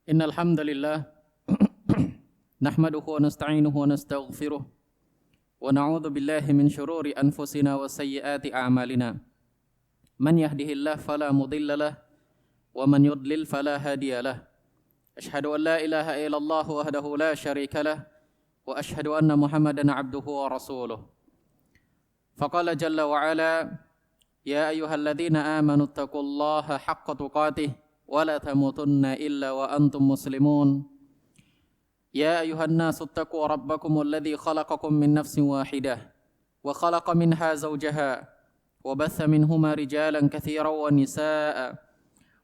Innal hamdalillah nahmaduhu wa nasta'inuhu wa nastaghfiruh wa na'udzu billahi min shururi anfusina wa sayyiati a'malina. Man yahdihillahu fala mudilla lahu wa man yudlil fala hadiya lahu. Ashhadu an la ilaha illallah wahdahu la syarika lahu wa ashhadu anna Muhammadan 'abduhu wa rasuluh. Faqala jalla wa 'ala ya ayyuhalladzina amanu taqullaha haqqa tuqatih wa la tamutunna illa wa antum muslimun. Ya ayyuhan nasu ittaqu rabbakumul ladzi khalaqakum min nafsin wahidah wa khalaqa minha zawjaha wa batha minhuma rijalan katsiran wa nisaa'a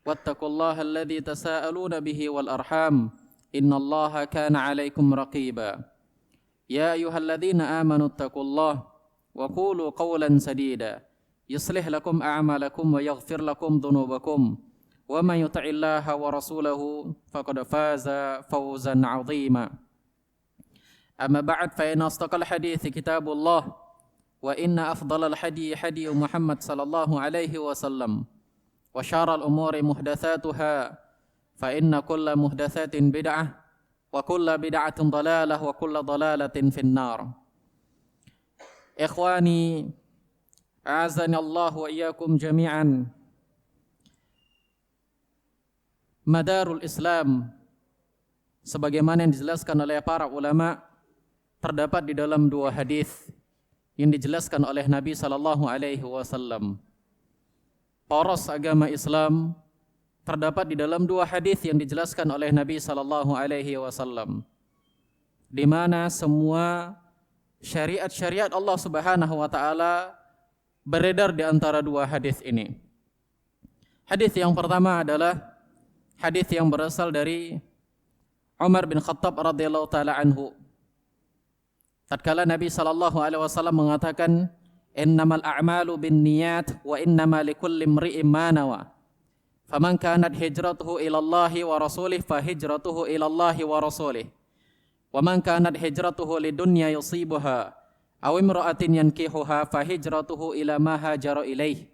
wattaqullaha alladzi tasaaluna bihi wal arham innallaha kana 'alaikum raqiba. Ya ayyuhalladzina amanu ittaqullaha wa qulu qawlan sadida yuslih lakum a'malakum wa yaghfir lakum dhunubakum. Wa man yuti'illaha wa rasulahu faqad faza fawzan 'azima. Amma ba'd fa inna asdaqal hadithi kitabullah wa inna afdalal hadi hadi Muhammad sallallahu alaihi wasallam wa syarral umuri muhdatsatuha fa inna kulla muhdatsatin bid'ah wa kulla bid'atin dhalalah wa kulla dhalalatin finnar. Ikhwani a'azani Allah wa iyyakum jami'an. Madarul Islam sebagaimana yang dijelaskan oleh para ulama terdapat di dalam dua hadis yang dijelaskan oleh Nabi sallallahu alaihi wasallam. Poros agama Islam terdapat di dalam dua hadis yang dijelaskan oleh Nabi sallallahu alaihi wasallam, di mana semua syariat-syariat Allah Subhanahu wa taala beredar di antara dua hadis ini. Hadis yang pertama adalah hadis yang berasal dari Umar bin Khattab radhiyallahu taala anhu. Tatkala Nabi sallallahu alaihi wasallam mengatakan, "Innamal a'malu binniyat wa innama likulli imri'in ma nawa. Faman kanat hijratuhu ila Allahi wa rasulih fa hijratuhu ila Allahi wa rasulih. Wa man kanat hijratuhu lidunya yusibuha aw imra'atin yankihuha fa hijratuhu ila ma hajara ilaih."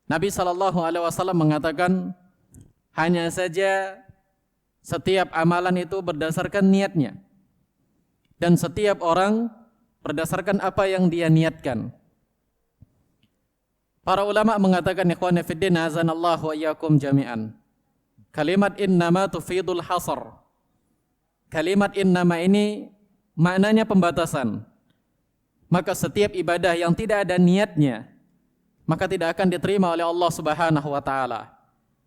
Nabi sallallahu alaihi wasallam mengatakan, hanya saja setiap amalan itu berdasarkan niatnya. Dan setiap orang berdasarkan apa yang dia niatkan. Para ulama mengatakan, ikhwani fiddin azanallahu wa iyyakum jami'an, kalimat innama tufidul hasr. Kalimat innama ini maknanya pembatasan. Maka setiap ibadah yang tidak ada niatnya, maka tidak akan diterima oleh Allah Subhanahu wa taala.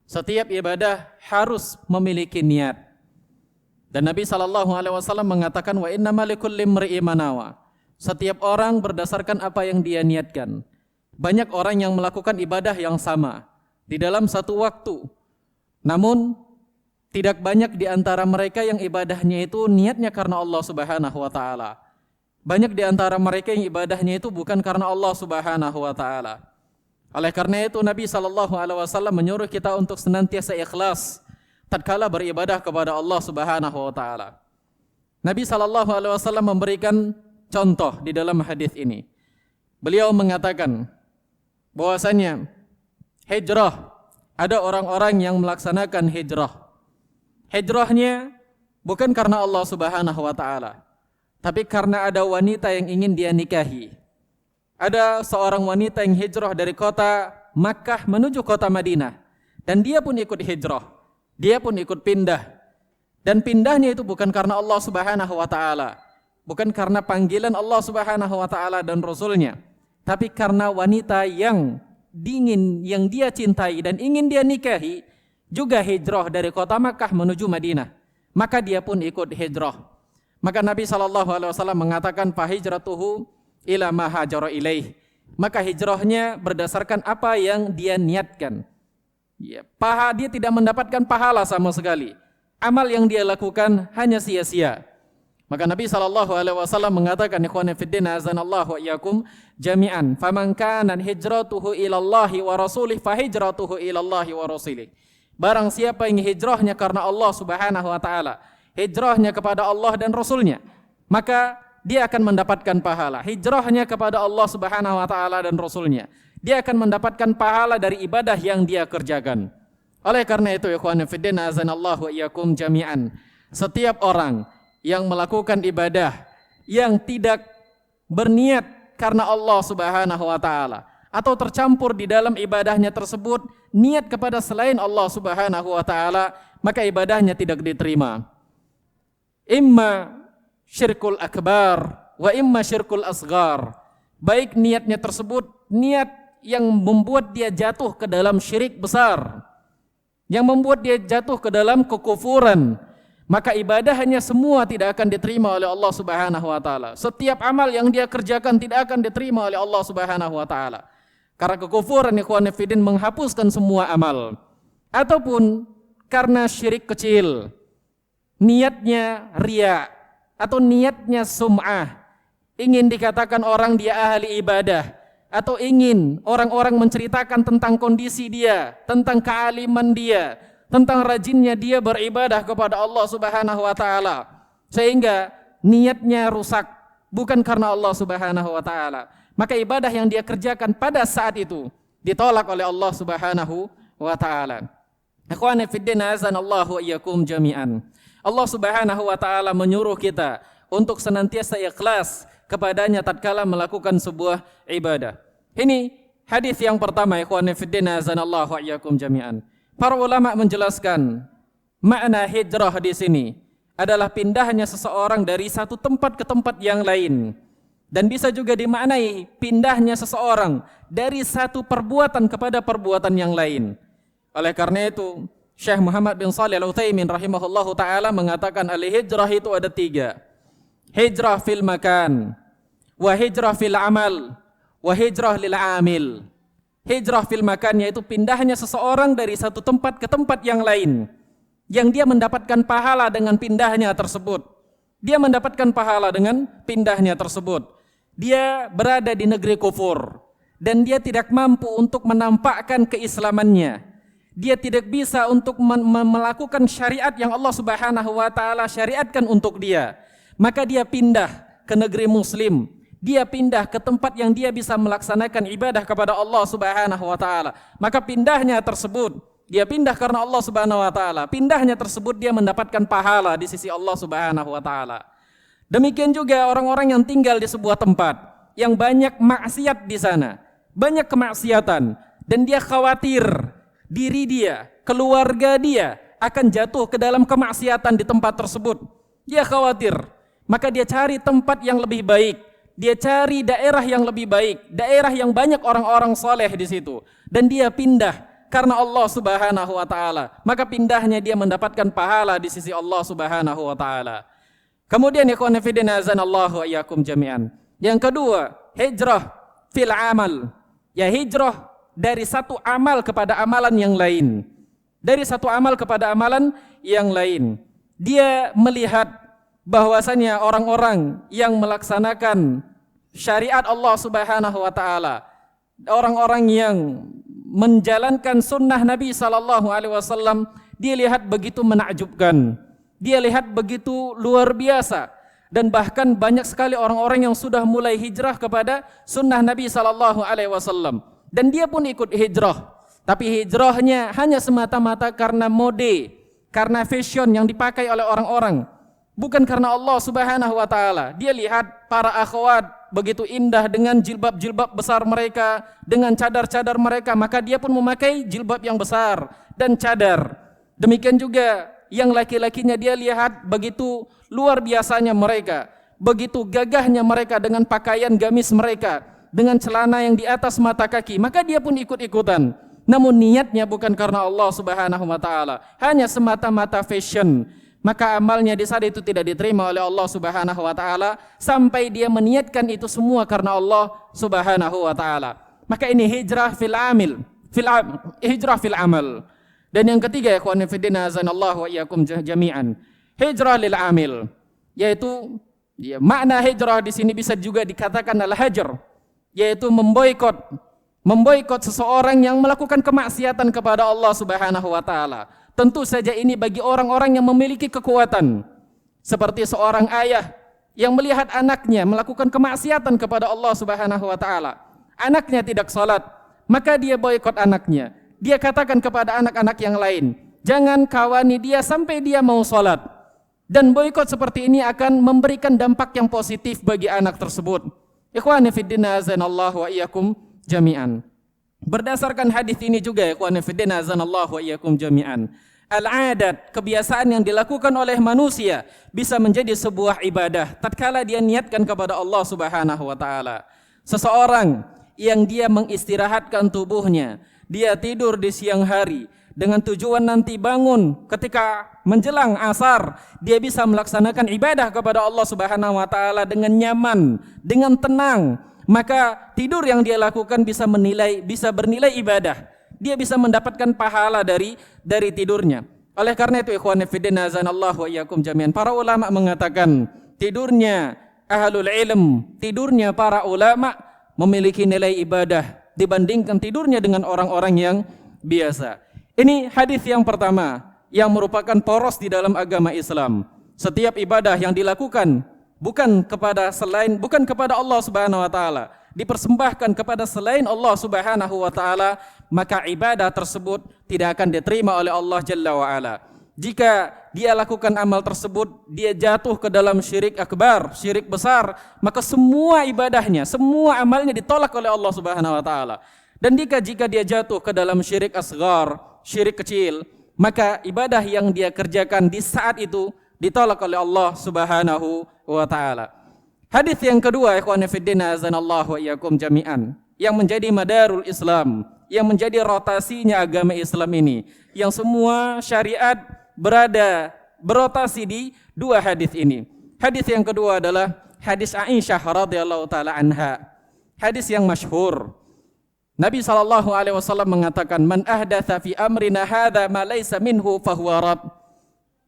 Setiap ibadah harus memiliki niat. Dan Nabi SAW mengatakan, wa innama likulli imri'in ma nawa. Setiap orang berdasarkan apa yang dia niatkan. Banyak orang yang melakukan ibadah yang sama di dalam satu waktu. Namun tidak banyak di antara mereka yang ibadahnya itu niatnya karena Allah Subhanahu wa taala. Banyak di antara mereka yang ibadahnya itu bukan karena Allah Subhanahu wa taala. Oleh karena itu Nabi SAW menyuruh kita untuk senantiasa ikhlas tatkala beribadah kepada Allah Subhanahu wa taala. Nabi SAW memberikan contoh di dalam hadis ini. Beliau mengatakan bahwasanya hijrah, ada orang-orang yang melaksanakan hijrah. Hijrahnya bukan karena Allah Subhanahu wa taala, tapi karena ada wanita yang ingin dia nikahi. Ada seorang wanita yang hijrah dari kota Makkah menuju kota Madinah. Dan dia pun ikut hijrah. Dia pun ikut pindah. Dan pindahnya itu bukan karena Allah Subhanahu wa ta'ala. Bukan karena panggilan Allah Subhanahu wa ta'ala dan Rasulnya. Tapi karena wanita yang dia cintai dan ingin dia nikahi, juga hijrah dari kota Makkah menuju Madinah. Maka dia pun ikut hijrah. Maka Nabi SAW mengatakan, fahijratuhu ila ma hajara ilaih. Maka hijrahnya berdasarkan apa yang dia niatkan. Ya, dia tidak mendapatkan pahala sama sekali. Amal yang dia lakukan hanya sia-sia. Maka Nabi SAW mengatakan, ikhwani fiddin azanallahu wa iyyakum jami'an, faman kana hijratuhu ila Allahi wa rasulih fa hijratuhu ila Allahi wa rasulih. Barang siapa yang hijrahnya karena Allah Subhanahu wa taala, hijrahnya kepada Allah dan Rasulnya, maka dia akan mendapatkan pahala. Hijrahnya kepada Allah Subhanahu wa taala dan Rasulnya, dia akan mendapatkan pahala dari ibadah yang dia kerjakan. Oleh karena itu, ikhwan fillah azanallahu wa iyyakum jami'an, setiap orang yang melakukan ibadah yang tidak berniat karena Allah Subhanahu wa taala atau tercampur di dalam ibadahnya tersebut niat kepada selain Allah Subhanahu wa taala, maka ibadahnya tidak diterima. Imma syirkul akbar wa imma syirkul asghar. Baik niatnya tersebut niat yang membuat dia jatuh ke dalam syirik besar, yang membuat dia jatuh ke dalam kekufuran, maka ibadahnya semua tidak akan diterima oleh Allah Subhanahu wa taala. Setiap amal yang dia kerjakan tidak akan diterima oleh Allah Subhanahu wa taala. Karena kekufuran, ikhwan fillah, menghapuskan semua amal. Ataupun karena syirik kecil, niatnya riya atau niatnya sum'ah, ingin dikatakan orang dia ahli ibadah, atau ingin orang-orang menceritakan tentang kondisi dia, tentang kealiman dia, tentang rajinnya dia beribadah kepada Allah Subhanahu wa taala, sehingga niatnya rusak bukan karena Allah Subhanahu wa taala. Maka ibadah yang dia kerjakan pada saat itu ditolak oleh Allah Subhanahu wa taala. Ikhwani fid din, azanallahu wa iyyakum jami'an. Allah Subhanahu wa taala menyuruh kita untuk senantiasa ikhlas kepadanya tatkala melakukan sebuah ibadah. Ini hadis yang pertama, ikhwani fillah azanallahu wa iyyakum jami'an. Para ulama menjelaskan makna hijrah di sini adalah pindahnya seseorang dari satu tempat ke tempat yang lain, dan bisa juga dimaknai pindahnya seseorang dari satu perbuatan kepada perbuatan yang lain. Oleh karena itu, Syekh Muhammad bin Shalih Al-Utsaimin rahimahullahu taala mengatakan al-hijrah itu ada 3. Hijrah fil makan, wa hijrah fil amal, wa hijrah lil amil. Hijrah fil makan yaitu pindahnya seseorang dari satu tempat ke tempat yang lain, yang dia mendapatkan pahala dengan pindahnya tersebut. Dia mendapatkan pahala dengan pindahnya tersebut. Dia berada di negeri kufur dan dia tidak mampu untuk menampakkan keislamannya. Dia tidak bisa untuk melakukan syariat yang Allah Subhanahu wa taala syariatkan untuk dia. Maka dia pindah ke negeri muslim. Dia pindah ke tempat yang dia bisa melaksanakan ibadah kepada Allah Subhanahu wa taala. Maka pindahnya tersebut, dia pindah karena Allah Subhanahu wa taala. Pindahnya tersebut dia mendapatkan pahala di sisi Allah Subhanahu wa taala. Demikian juga orang-orang yang tinggal di sebuah tempat yang banyak maksiat di sana, banyak kemaksiatan, dan dia khawatir diri dia, keluarga dia akan jatuh ke dalam kemaksiatan di tempat tersebut. Dia khawatir, maka dia cari tempat yang lebih baik. Dia cari daerah yang lebih baik, daerah yang banyak orang-orang soleh di situ, dan dia pindah karena Allah Subhanahu wa taala. Maka pindahnya dia mendapatkan pahala di sisi Allah Subhanahu wa taala. Kemudian ikhwan fillah azanallahu wa iyyakum jami'an. Yang kedua, hijrah fil amal. Ya, hijrah dari satu amal kepada amalan yang lain. Dari satu amal kepada amalan yang lain. Dia melihat bahwasanya orang-orang yang melaksanakan syariat Allah Subhanahu wa taala, orang-orang yang menjalankan sunnah Nabi sallallahu alaihi wasallam, dia lihat begitu menakjubkan. Dia lihat begitu luar biasa, dan bahkan banyak sekali orang-orang yang sudah mulai hijrah kepada sunnah Nabi sallallahu alaihi wasallam, dan dia pun ikut hijrah. Tapi hijrahnya hanya semata-mata karena mode, karena fashion yang dipakai oleh orang-orang, bukan karena Allah Subhanahu wa taala. Dia lihat para akhwat begitu indah dengan jilbab-jilbab besar mereka, dengan cadar-cadar mereka, maka dia pun memakai jilbab yang besar dan cadar. Demikian juga yang laki-lakinya, dia lihat begitu luar biasanya mereka, begitu gagahnya mereka dengan pakaian gamis mereka, dengan celana yang di atas mata kaki, maka dia pun ikut-ikutan. Namun niatnya bukan karena Allah Subhanahu wa taala, hanya semata-mata fashion. Maka amalnya di saat itu tidak diterima oleh Allah Subhanahu wa taala sampai dia meniatkan itu semua karena Allah Subhanahu wa taala. Maka ini hijrah fil amil, hijrah fil amal. Dan yang ketiga, ikhwan fillah azanallahu wa iyyakum jami'an, hijrah lil amil, yaitu makna hijrah di sini bisa juga dikatakan al-hajr, yaitu memboikot seseorang yang melakukan kemaksiatan kepada Allah Subhanahu wa taala. Tentu saja ini bagi orang-orang yang memiliki kekuatan, seperti seorang ayah yang melihat anaknya melakukan kemaksiatan kepada Allah Subhanahu wa taala. Anaknya tidak salat, maka dia boikot anaknya. dia katakan kepada anak-anak yang lain, jangan kawani dia sampai dia mau sholat. Dan boikot seperti ini akan memberikan dampak yang positif bagi anak tersebut. Ikhwani fiddin azanallahu wa iyyakum jami'an. Berdasarkan hadis ini juga ikhwani fiddin azanallahu wa iyyakum jami'an, al-adat, kebiasaan yang dilakukan oleh manusia bisa menjadi sebuah ibadah tatkala dia niatkan kepada Allah Subhanahu wa taala. Seseorang yang dia mengistirahatkan tubuhnya, dia tidur di siang hari dengan tujuan nanti bangun ketika menjelang asar, dia bisa melaksanakan ibadah kepada Allah Subhanahu wa taala dengan nyaman, dengan tenang, maka tidur yang dia lakukan bisa bernilai ibadah. Dia bisa mendapatkan pahala dari tidurnya. Oleh karena itu ikhwan fillah azanallahu wa iyyakum jami'an, para ulama mengatakan tidurnya ahlul ilm, tidurnya para ulama memiliki nilai ibadah dibandingkan tidurnya dengan orang-orang yang biasa. Ini hadis yang pertama yang merupakan poros di dalam agama Islam. Setiap ibadah yang dilakukan bukan kepada Allah Subhanahu wa taala, dipersembahkan kepada selain Allah Subhanahu wa taala, maka ibadah tersebut tidak akan diterima oleh Allah Jalla wa ala. Jika dia lakukan amal tersebut, dia jatuh ke dalam syirik akbar, syirik besar, maka semua ibadahnya, semua amalnya ditolak oleh Allah Subhanahu wa taala. Dan jika dia jatuh ke dalam syirik asghar, syirik kecil, maka ibadah yang dia kerjakan di saat itu ditolak oleh Allah Subhanahu wa taala. Hadis yang kedua ikhwan fillah azanallahu wa iyyakum jami'an, yang menjadi madarul Islam, yang menjadi rotasinya agama Islam ini, yang semua syariat berotasi di dua hadis ini. Hadis yang kedua adalah hadis Aisyah radhiyallahu taala anha. Hadis yang masyhur. Nabi SAW mengatakan, man ahdatha fi amrina hadha ma laysa minhu fahuwa rad.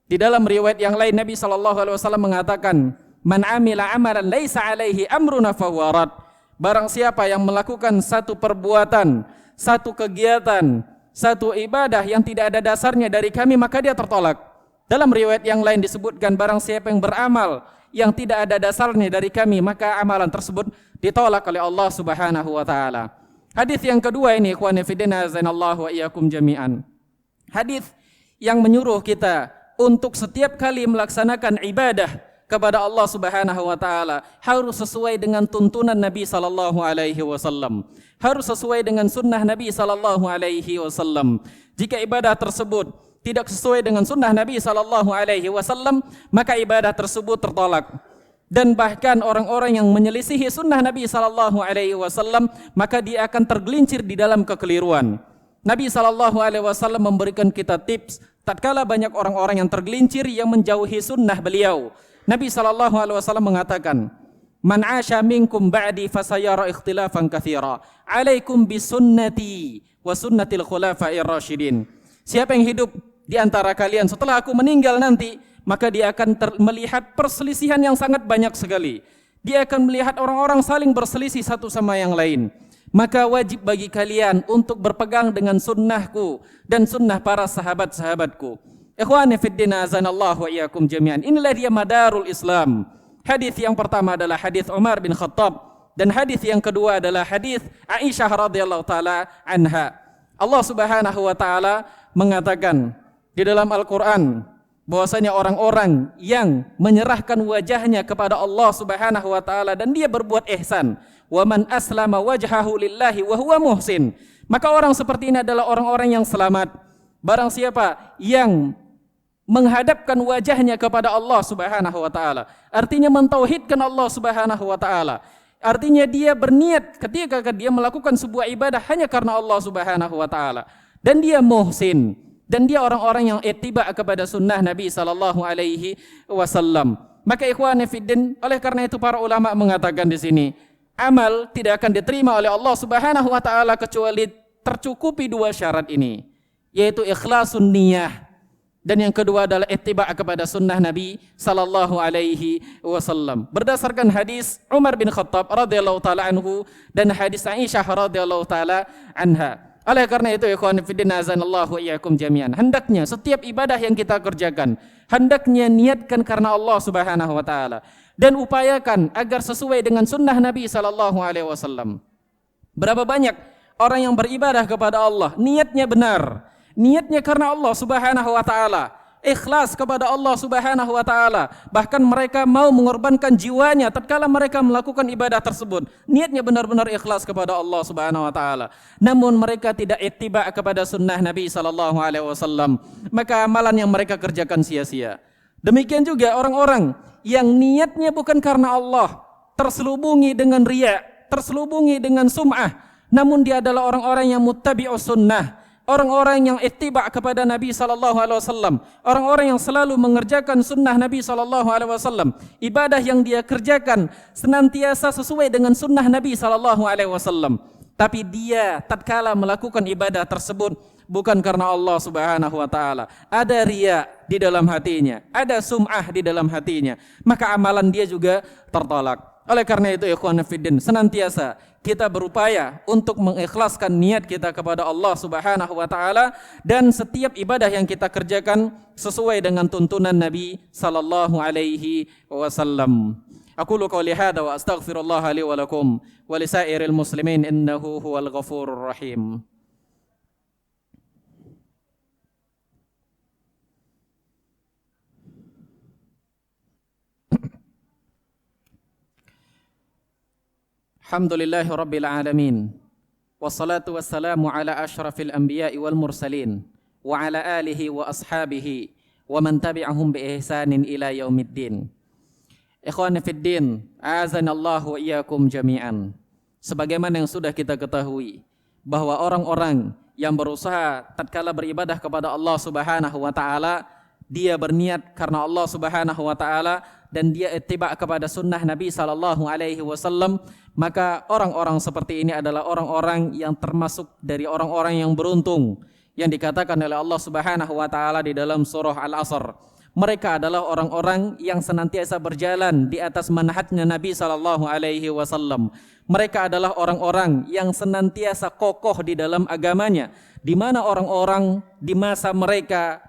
Di dalam riwayat yang lain Nabi SAW mengatakan, man amila amalan laysa alaihi amruna fahuwa rad. Barang siapa yang melakukan satu perbuatan, satu kegiatan, satu ibadah yang tidak ada dasarnya dari kami, maka dia tertolak. Dalam riwayat yang lain disebutkan, barang siapa yang beramal yang tidak ada dasarnya dari kami, maka amalan tersebut ditolak oleh Allah Subhanahu wa taala. Hadis yang kedua ini ikhwan fillah azanallahu wa iyyakum jami'an. Hadis yang menyuruh kita untuk setiap kali melaksanakan ibadah kepada Allah Subhanahu wa taala harus sesuai dengan tuntunan Nabi sallallahu alaihi wasallam. Harus sesuai dengan sunnah Nabi sallallahu alaihi wasallam. Jika ibadah tersebut tidak sesuai dengan sunnah Nabi sallallahu alaihi wasallam, maka ibadah tersebut tertolak. Dan bahkan orang-orang yang menyelisihi sunnah Nabi sallallahu alaihi wasallam, maka dia akan tergelincir di dalam kekeliruan. Nabi sallallahu alaihi wasallam memberikan kita tips tatkala banyak orang-orang yang tergelincir yang menjauhi sunnah beliau. Nabi sallallahu alaihi wasallam mengatakan, "Man 'asha minkum ba'di fasayara ikhtilafan katsira. 'Alaikum bisunnati wa sunnatil khulafa'ir rasyidin." Siapa yang hidup di antara kalian setelah aku meninggal nanti, maka dia akan melihat perselisihan yang sangat banyak sekali. Dia akan melihat orang-orang saling berselisih satu sama yang lain. Maka wajib bagi kalian untuk berpegang dengan sunnahku dan sunnah para sahabat-sahabatku. Ikhwani fiddin azanallahu wa iyyakum jami'an. Inilah dia madarul Islam. Hadis yang pertama adalah hadis Umar bin Khattab, dan hadis yang kedua adalah hadis Aisyah radhiyallahu taala anha. Allah Subhanahu wa taala mengatakan di dalam Al-Qur'an bahwasanya orang-orang yang menyerahkan wajahnya kepada Allah Subhanahu wa taala dan dia berbuat ihsan, wa man aslama wajhahu lillahi wa huwa muhsin, maka orang seperti ini adalah orang-orang yang selamat. Barang siapa yang menghadapkan wajahnya kepada Allah Subhanahu wa taala, artinya mentauhidkan Allah Subhanahu wa taala, artinya dia berniat ketika dia melakukan sebuah ibadah hanya karena Allah Subhanahu wa taala, dan dia muhsin, dan dia orang-orang yang ittiba kepada sunnah Nabi sallallahu alaihi wasallam. Maka ikhwani fiddin, oleh karena itu para ulama mengatakan di sini, amal tidak akan diterima oleh Allah Subhanahu wa taala kecuali tercukupi dua syarat ini, yaitu ikhlasun niyah, dan yang kedua adalah ittiba kepada sunnah Nabi sallallahu alaihi wasallam. Berdasarkan hadis Umar bin Khattab radhiyallahu taala anhu dan hadis Aisyah radhiyallahu taala anha. Oleh karena itu ikhwan fillah azanallahu wa iyyakum jami'an, hendaknya setiap ibadah yang kita kerjakan hendaknya niatkan karena Allah Subhanahu wa taala dan upayakan agar sesuai dengan sunnah Nabi sallallahu alaihi wasallam. Berapa banyak orang yang beribadah kepada Allah, niatnya benar, niatnya karena Allah Subhanahu wa taala, ikhlas kepada Allah Subhanahu wa taala, bahkan mereka mau mengorbankan jiwanya tatkala mereka melakukan ibadah tersebut. Niatnya benar-benar ikhlas kepada Allah Subhanahu wa taala. Namun mereka tidak ittiba kepada sunnah Nabi sallallahu alaihi wasallam, maka amalan yang mereka kerjakan sia-sia. Demikian juga orang-orang yang niatnya bukan karena Allah, terselubungi dengan riya, terselubungi dengan sum'ah, namun dia adalah orang-orang yang muttabi'us sunnah, orang-orang yang ittiba kepada Nabi sallallahu alaihi wasallam, orang-orang yang selalu mengerjakan sunnah Nabi sallallahu alaihi wasallam. Ibadah yang dia kerjakan senantiasa sesuai dengan sunnah Nabi sallallahu alaihi wasallam. Tapi dia tatkala melakukan ibadah tersebut bukan karena Allah Subhanahu wa taala, ada riya di dalam hatinya, ada sum'ah di dalam hatinya, maka amalan dia juga tertolak. Oleh karena itu ikhwan fillah, senantiasa kita berupaya untuk mengikhlaskan niat kita kepada Allah Subhanahu wa taala, dan setiap ibadah yang kita kerjakan sesuai dengan tuntunan Nabi sallallahu alaihi wasallam. Aqulu qouli hadza wa astaghfirullah li wa lakum wa lisairil muslimin innahu huwal ghafurur rahim. Alhamdulillahi rabbil alamin, wassalatu wassalamu ala ashrafil anbiya'i wal mursalin, wa ala alihi wa ashabihi wa man tabi'ahum bi ihsanin ila yaumiddin. Ikhwani fid din, azanallahu wa iyyakum jami'an. Sebagaimana yang sudah kita ketahui bahwa orang-orang yang berusaha tatkala beribadah kepada Allah Subhanahu wa taala, dia berniat karena Allah Subhanahu wa taala dan dia ittiba kepada sunnah Nabi sallallahu alaihi wasallam, maka orang-orang seperti ini adalah orang-orang yang termasuk dari orang-orang yang beruntung yang dikatakan oleh Allah Subhanahu wa taala di dalam surah Al-Asr. Mereka adalah orang-orang yang senantiasa berjalan di atas manhajnya Nabi sallallahu alaihi wasallam. Mereka adalah orang-orang yang senantiasa kokoh di dalam agamanya, di mana orang-orang di masa mereka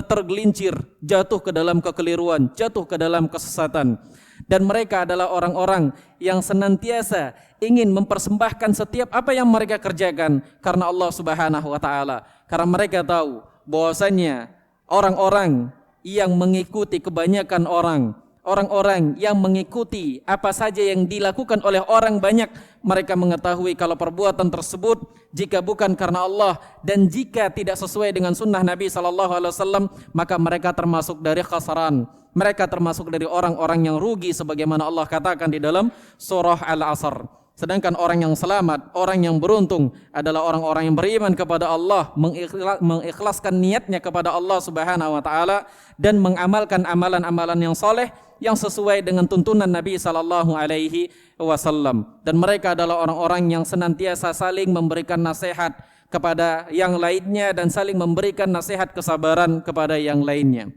tergelincir, jatuh ke dalam kekeliruan, jatuh ke dalam kesesatan. Dan mereka adalah orang-orang yang senantiasa ingin mempersembahkan setiap apa yang mereka kerjakan karena Allah Subhanahu wa taala. Karena mereka tahu bahwasanya orang-orang yang mengikuti kebanyakan orang-orang yang mengikuti apa saja yang dilakukan oleh orang banyak, mereka mengetahui kalau perbuatan tersebut jika bukan karena Allah dan jika tidak sesuai dengan sunnah Nabi SAW, maka mereka termasuk dari khasaran, mereka termasuk dari orang-orang yang rugi, sebagaimana Allah katakan di dalam surah Al-Asr. Sedangkan orang yang selamat, orang yang beruntung adalah orang-orang yang beriman kepada Allah, mengikhlaskan niatnya kepada Allah Subhanahu wa taala dan mengamalkan amalan-amalan yang soleh yang sesuai dengan tuntunan Nabi sallallahu alaihi wasallam. Dan mereka adalah orang-orang yang senantiasa saling memberikan nasihat kepada yang lainnya dan saling memberikan nasihat kesabaran kepada yang lainnya.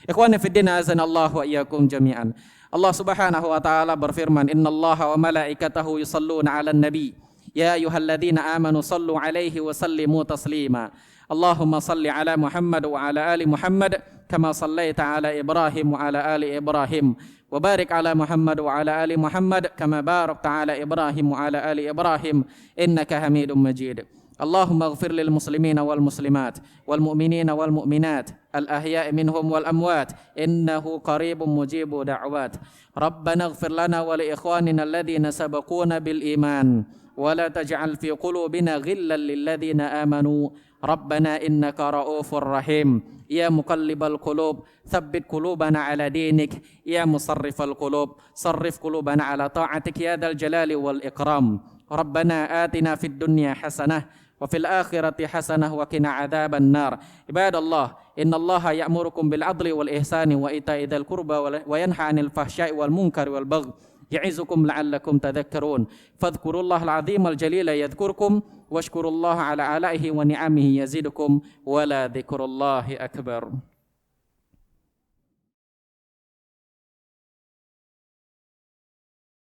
Ikhwani fid din, azanallahu wa iyyakum jami'an. Allah Subhanahu wa taala berfirman, "Innallaha wa malaikatahu yusalluna 'alan nabi, ya ayyuhalladzina amanu sallu 'alaihi wa sallimu taslima. Allahumma salli 'ala Muhammad wa 'ala ali Muhammad kama sallaita 'ala Ibrahim wa 'ala ali Ibrahim, wa barik 'ala Muhammad wa 'ala ali Muhammad kama barakta 'ala Ibrahim wa 'ala ali Ibrahim innaka Hamidum Majid. Allahumma ighfir lil muslimina wal muslimat wal mu'minina wal mu'minat al-ahya'i minhum wal amwat innahu qaribun mujibud da'wat. Rabbana ighfir lana wa li ikhwanina alladhina sabaquna bil iman wa la taj'al fi qulubina ghillan lil ladzina amanu Rabbana innaka ra'ufur rahim. Ya muqallibal qulub tsabbit qulubana ala dinik, ya musarrifal qulub sarrif qulubana ala ta'atik ya dzal jalali wal ikram. Rabbana atina fid dunya hasanah wa fil akhirati hasanah wa qina adzaban nar. Ibadallah, innallaha ya'murukum bil 'adli wal ihsani wa ita'i dzal qurba wa yanha 'anil fahsya'i wal munkari wal baghi ya'izukum la'allakum tadhakkarun. Fadhkurullaha al-'azima al-jalila yadhkurkum washkurullaha 'ala ala'ihi wa ni'amihi yazidukum wa la dzikrullahi akbar.